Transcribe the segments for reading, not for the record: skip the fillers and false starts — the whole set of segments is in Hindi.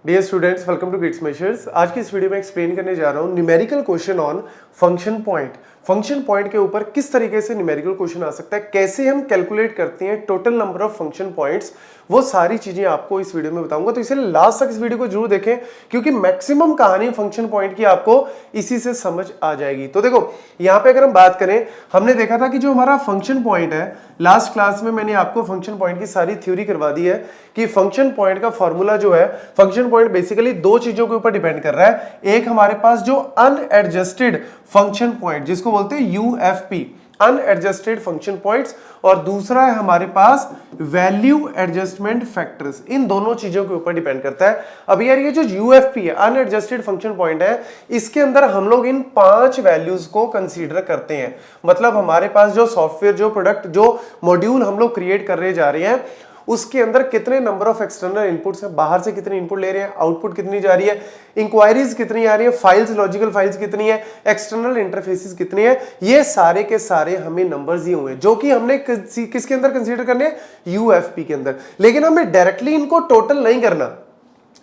Dear students, welcome to kids measures. आज की इस वीडियो में एक्सप्लेन करने जा रहा हूँ numerical question on function point. Function point के ऊपर किस तरीके से न्यूमेरिकल क्वेश्चन आ सकता है, कैसे हम कैलकुलेट करते हैं total number of function points, वो सारी चीजें आपको इस वीडियो में बताऊंगा। तो इसलिए लास्ट तक इस वीडियो को जरूर देखें, क्योंकि मैक्सिमम कहानी फंक्शन पॉइंट की आपको इसी से समझ आ जाएगी। तो देखो, यहाँ पे अगर हम बात करें, हमने देखा था कि जो हमारा फंक्शन पॉइंट है, लास्ट क्लास में मैंने आपको फंक्शन पॉइंट की सारी थ्योरी करवा दी है कि फंक्शन पॉइंट का फॉर्मूला जो है, फंक्शन पॉइंट बेसिकली दो चीजों के ऊपर डिपेंड कर रहा है। एक हमारे पास जो अनएडजस्टेड फंक्शन पॉइंट, जिसको बोलते हैं यूएफपी, अनएडजस्टेड फंक्शन पॉइंट्स, और दूसरा है हमारे पास वैल्यू एडजस्टमेंट फैक्टर्स। इन दोनों चीजों के ऊपर डिपेंड करता है। अब यार ये जो यूएफपी है, अनएडजस्टेड फंक्शन पॉइंट है, इसके अंदर हम लोग इन 5 वैल्यूज को कंसीडर करते हैं। मतलब हमारे पास जो सॉफ्टवेयर, जो प्रोडक्ट, जो मॉड्यूल हम लोग क्रिएट करने जा रहे हैं, उसके अंदर कितने नंबर ऑफ एक्सटर्नल इनपुट्स हैं, बाहर से कितने इनपुट ले रहे हैं, आउटपुट कितनी जा रही है, इंक्वायरीज कितनी आ रही है, फाइल्स, लॉजिकल फाइल्स कितनी है, एक्सटर्नल इंटरफेसेस कितनी है, ये सारे के सारे हमें नंबर्स दिए हुए हैं, जो कि हमने किसके अंदर कंसीडर करने हैं, यूएफपी के अंदर। लेकिन हमें डायरेक्टली इनको टोटल नहीं करना।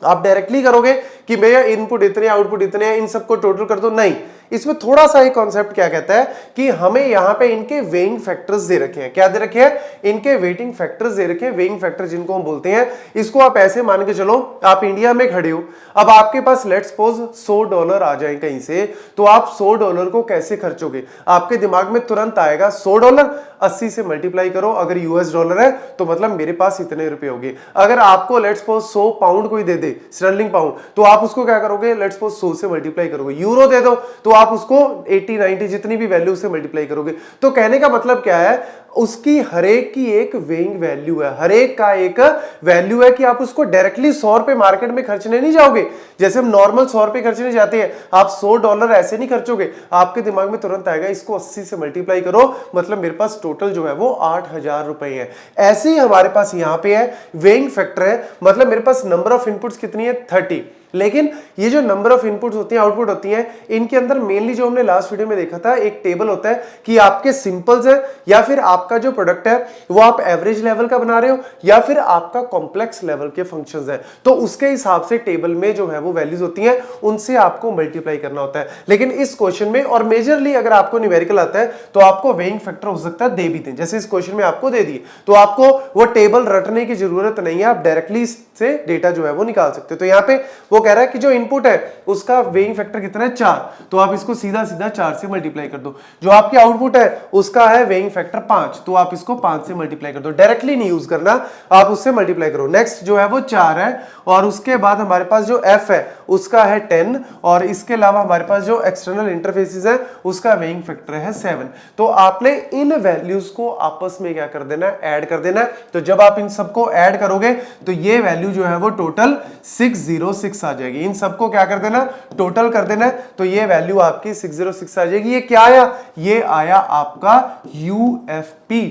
आप डायरेक्टली करोगे कि भैया इनपुट इतने, आउटपुट इतने हैं, इन सबको टोटल कर दो, नहीं। इसमें थोड़ा सा एक कॉन्सेप्ट क्या कहता है कि हमें यहां पे इनके वेइंग फैक्टर्स दे रखे हैं। क्या दे रखे हैं? इनके वेटिंग फैक्टर्स दे रखे हैं। वेइंग फैक्टर जिनको हम बोलते हैं, इसको आप ऐसे मान के चलो, आप इंडिया में खड़े हो, अब आपके पास लेट्स सपोज $100 आ जाए कहीं से, तो आप $100 को कैसे खर्चोगे? आपके दिमाग में तुरंत आएगा $100 80 से मल्टीप्लाई करो, अगर यूएस डॉलर है तो मतलब मेरे पास इतने रुपए होंगे। अगर आपको लेट्स सपोज 100 पाउंड कोई दे दे, स्टर्लिंग पाउंड, तो आप उसको क्या करोगे? लेट्स सपोज 100 से मल्टीप्लाई करोगे। यूरो दे दो तो आप उसको 80 90 जितनी भी वैल्यू से मल्टीप्लाई करोगे। तो कहने का मतलब क्या है, उसकी हरेक की एक वेइंग वैल्यू है, हरेक का एक वैल्यू है कि आप उसको डायरेक्टली 100 रुपए मार्केट में खर्चने नहीं जाओगे। जैसे हम नॉर्मल 100 रुपए खर्चने जाते हैं, आप $100 ऐसे नहीं खर्चोगे। आपके दिमाग में तुरंत आएगा इसको 80 से मल्टीप्लाई करो, मतलब मेरे पास टोटल जो है वो 8000 रुपए है। ऐसे ही हमारे पास यहां पे है वेइंग फैक्टर है, मतलब मेरे पास नंबर ऑफ इनपुट्स कितनी है? 30। लेकिन ये जो नंबर ऑफ इनपुट्स होती हैं, आउटपुट होती हैं, इनके अंदर मेनली जो हमने लास्ट वीडियो में देखा था, एक टेबल होता है कि आपके सिंपल्स है, या फिर आपका जो प्रोडक्ट है वो आप एवरेज लेवल का बना रहे हो, या फिर आपका कॉम्प्लेक्स लेवल के फंक्शंस है। तो उसके हिसाब से टेबल में जो है वो वैल्यूज होती हैं, उनसे आपको मल्टीप्लाई करना होता है। लेकिन इस क्वेश्चन में, और मेजरली अगर आपको न्यूमेरिकल आता है, तो आपको वेइंग फैक्टर हो सकता है दे भी दें, जैसे इस क्वेश्चन में आपको दे दिए, तो आपको वो टेबल रटने की जरूरत नहीं है, आप डायरेक्टली से डेटा जो है वो निकाल सकते हो। तो यहाँ पे वो कह रहा है कि जो इनपुट है उसका वेइंग फैक्टर कितना है? 4, तो आप इसको सीधा सीधा 4 से मल्टीप्लाई कर दो। जो आपकी आउटपुट है उसका है वेइंग फैक्टर 5, तो आप इसको 5 से मल्टीप्लाई कर दो। डायरेक्टली नहीं यूज करना, आप उससे मल्टीप्लाई करो। नेक्स्ट जो है वो 4 है, और उसके बाद हमारे पास जो एफ है उसका है 10, और इसके अलावा हमारे पास जो एक्सटर्नल इंटरफेसेस है उसका वेइंग फैक्टर है 7। तो आपने इन वैल्यूज को आपस में क्या कर देना है? ऐड कर देना है। तो जब आप इन सबको ऐड करोगे तो ये वैल्यू जो है वो टोटल 606 आ जाएगी। इन सबको क्या कर देना? टोटल कर देना है, तो ये वैल्यू आपकी 606 आ जाएगी। ये क्या आया? ये आया आपका यूएफपी,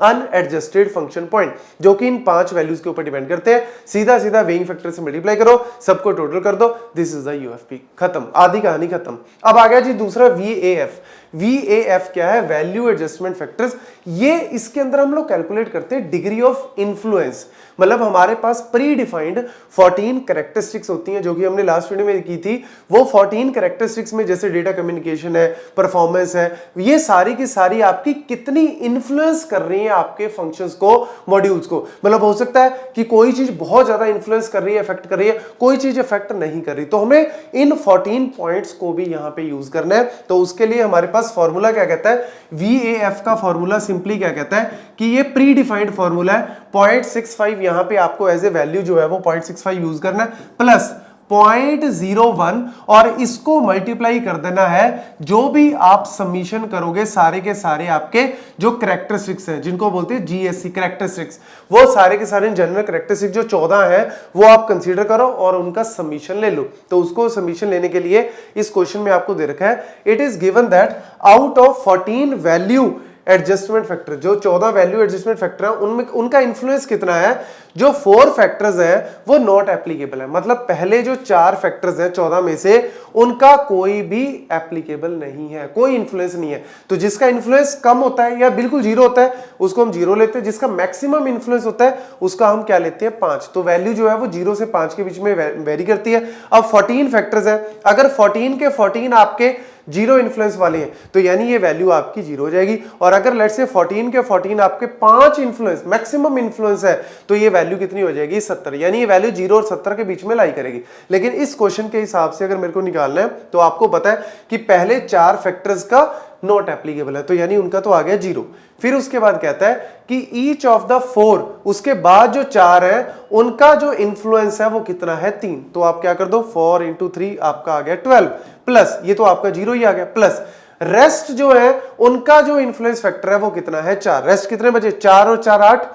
अनएडजस्टेड फंक्शन पॉइंट, जो कि इन 5 वैल्यूज के ऊपर डिपेंड करते हैं। सीधा सीधा वेइंग फैक्टर से मल्टीप्लाई करो, सबको टोटल कर दो, दिस इज द यूएफपी। खत्म, आधी कहानी खत्म। अब आ गया जी दूसरा वीएएफ। वीएएफ क्या है? Value adjustment factors. ये इसके अंदर हम लोग कैलकुलेट करते हैं डिग्री ऑफ इन्फ्लुएंस। मतलब हमारे पास प्री डिफाइंड 14 कैरेक्टरिस्टिक्स होती हैं, जो कि हमने लास्ट वीडियो में की थी। वो 14 कैरेक्टरिस्टिक्स में जैसे डेटा कम्युनिकेशन है, परफॉर्मेंस है, ये सारी की सारी आपकी कितनी इन्फ्लुएंस कर रही है आपके फंक्शंस को, मॉड्यूल्स को। मतलब हो सकता है कि कोई चीज बहुत ज्यादा इन्फ्लुएंस कर रही है, इफेक्ट कर रही है, कोई चीज इफेक्ट नहीं कर रही, तो हमें इन 14 पॉइंट्स को भी यहां पे यूज करना है। तो उसके लिए हमारे पास फॉर्मूला क्या कहता है? वीएएफ का फॉर्मूला सिंपली क्या कहता है कि ये प्री डिफाइंड फॉर्मूला है। 0.65 यहां पे आपको एज ए वैल्यू जो है वो 0.65 यूज करना है, प्लस 0.01, और इसको मल्टीप्लाई कर देना है जो भी आप सबमिशन करोगे, सारे के सारे आपके जो कैरेक्टरिस्टिक्स हैं, जिनको बोलते हैं जीएससी कैरेक्टरिस्टिक्स, वो सारे के सारे जनरल कैरेक्टरिस्टिक्स जो 14 है वो आप कंसीडर करो और उनका सबमिशन ले लो। तो उसको सबमिशन लेने के लिए इस क्वेश्चन में आपको दे रखा है, it is given that out of 14 value adjustment factor, जो 14 वैल्यू एडजस्टमेंट फैक्टर है उनमें उनका इन्फ्लुएंस कितना है, जो 4 फैक्टर्स है वो नॉट एप्लीकेबल है, मतलब पहले जो 4 फैक्टर्स है 14 में से उनका कोई भी एप्लीकेबल नहीं है, कोई इन्फ्लुएंस नहीं है। तो जिसका इन्फ्लुएंस कम होता है या बिल्कुल जीरो होता है उसको हम जीरो लेते हैं, जिसका मैक्सिमम इन्फ्लुएंस होता है उसका हम क्या लेते हैं 5। तो वैल्यू जो है वो 0 से 5 के बीच में वेरी करती है। अब 14 फैक्टर्स है, अगर 14 के 14 आपके जीरो इन्फ्लुएंस वाले हैं तो यानी ये वैल्यू आपकी जीरो हो जाएगी। और अगर लेट्स से 14 के 14 आपके 5 इन्फ्लुएंस मैक्सिमम इन्फ्लुएंस है तो ये वैल्यू कितनी हो जाएगी 70, यानी ये वैल्यू 0 और 70 के बीच में लाई करेगी। लेकिन इस क्वेश्चन के हिसाब से अगर मेरे को निकालना है तो आपको पता है कि पहले 4 फैक्टर्स का नॉट एप्लीकेबल है, तो यानी उनका तो आ गया 0। फिर उसके बाद कहता है कि ईच ऑफ द 4, उसके बाद जो 4 है उनका जो इन्फ्लुएंस है वो कितना है 3। तो आप क्या कर दो 4 × 3 आपका आ गया 12, प्लस ये तो आपका 0 ही आ गया, प्लस रेस्ट जो है उनका जो इन्फ्लुएंस फैक्टर है वो कितना है 4। रेस्ट कितने बचे 4 और 4 8,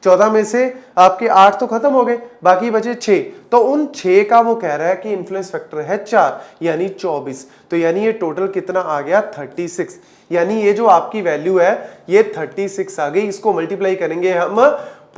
14 में से आपके 8 तो खत्म हो गए, बाकी बचे 6। तो उन 6 का वो कह रहा है कि इन्फ्लुएंस फैक्टर है 4 यानी 24। तो यानी ये टोटल कितना आ गया 36, यानी ये जो आपकी वैल्यू है ये 36 आ गई। इसको मल्टीप्लाई करेंगे हम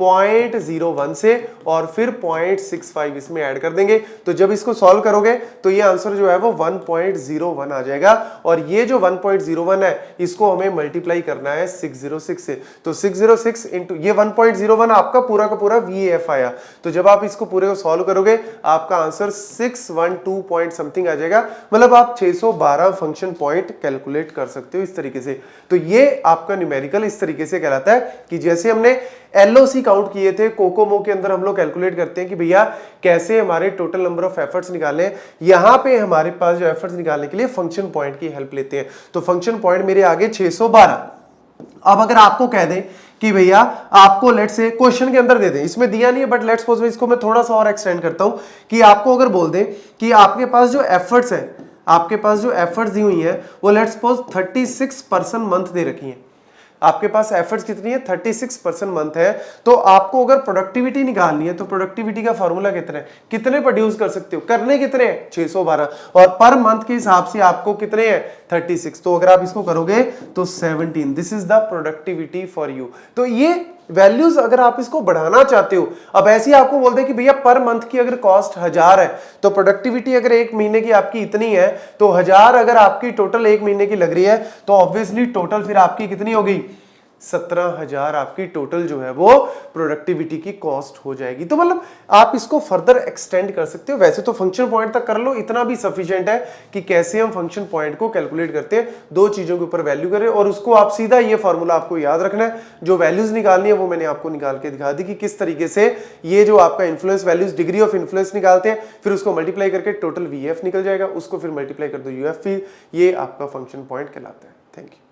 0.01 से और फिर 0.65 इसमें ऐड कर देंगे। तो जब इसको सॉल्व करोगे तो ये आंसर जो है वो 1.01 आ जाएगा। और ये जो 1.01 है इसको हमें मल्टीप्लाई करना है 606 से। तो 606 इंटू ये 1.01 आपका पूरा का पूरा VAF आया। तो जब आप इसको पूरे को सॉल्व करोगे आपका आंसर 612 पॉइंट समथिंग आ जाएगा, मतलब आप 612 फंक्शन पॉइंट कैलकुलेट कर सकते हो इस तरीके से। तो ये आपका न्यूमेरिकल इस तरीके से कहलाता है कि जैसे हमने LOC काउंट किए थे कोकोमो के अंदर, हम लोग कैलकुलेट करते हैं कि भैया कैसे हमारे टोटल नंबर ऑफ एफर्ट्स निकालें। यहां पे हमारे पास जो एफर्ट्स निकालने के लिए फंक्शन पॉइंट की हेल्प लेते हैं। तो फंक्शन पॉइंट मेरे आगे 612। अब अगर आपको कह दें कि भैया आपको लेट्स से क्वेश्चन के अंदर दे दें, इसमें दिया नहीं है बट लेट्स सपोज इसको मैं थोड़ा सा और एक्सटेंड करता हूं कि आपको अगर बोल दें कि आपके पास जो एफर्ट्स है, आपके पास जो एफर्ट्स दी हुई है वो लेट्स सपोज 36% मंथ दे रखी है, आपके पास एफर्ट्स कितनी है 36% मंथ है। तो आपको अगर प्रोडक्टिविटी निकालनी है तो प्रोडक्टिविटी का फॉर्मूला कितना है, कितने प्रोड्यूस कर सकते हो, करने कितने हैं 612 और पर मंथ के हिसाब से आपको कितने हैं 36। तो अगर आप इसको करोगे तो 17, this is the productivity for you. तो ये वैल्यूज अगर आप इसको बढ़ाना चाहते हो, अब ऐसे ही आपको बोल दे कि भैया पर मंथ की अगर कॉस्ट 1000 है तो प्रोडक्टिविटी अगर एक महीने की आपकी इतनी है तो 1000 अगर आपकी टोटल एक महीने की लग रही है तो ऑब्वियसली टोटल फिर आपकी कितनी होगी 17,000 आपकी टोटल जो है वो प्रोडक्टिविटी की कॉस्ट हो जाएगी। तो मतलब आप इसको फर्दर एक्सटेंड कर सकते हो। वैसे तो फंक्शन पॉइंट तक कर लो, इतना भी सफिशिएंट है कि कैसे हम फंक्शन पॉइंट को कैलकुलेट करते हैं, दो चीजों के ऊपर वैल्यू करें और उसको आप सीधा ये फॉर्मूला आपको याद रखना है। जो वैल्यूज निकालनी है वो मैंने आपको निकाल के दिखा दी कि किस तरीके से ये जो आपका influence values degree of influence निकालते हैं, फिर उसको मल्टीप्लाई करके टोटल VF निकल जाएगा, उसको फिर मल्टीप्लाई कर दो UF, फिर ये आपका फंक्शन पॉइंट कहलाता है। Thank you.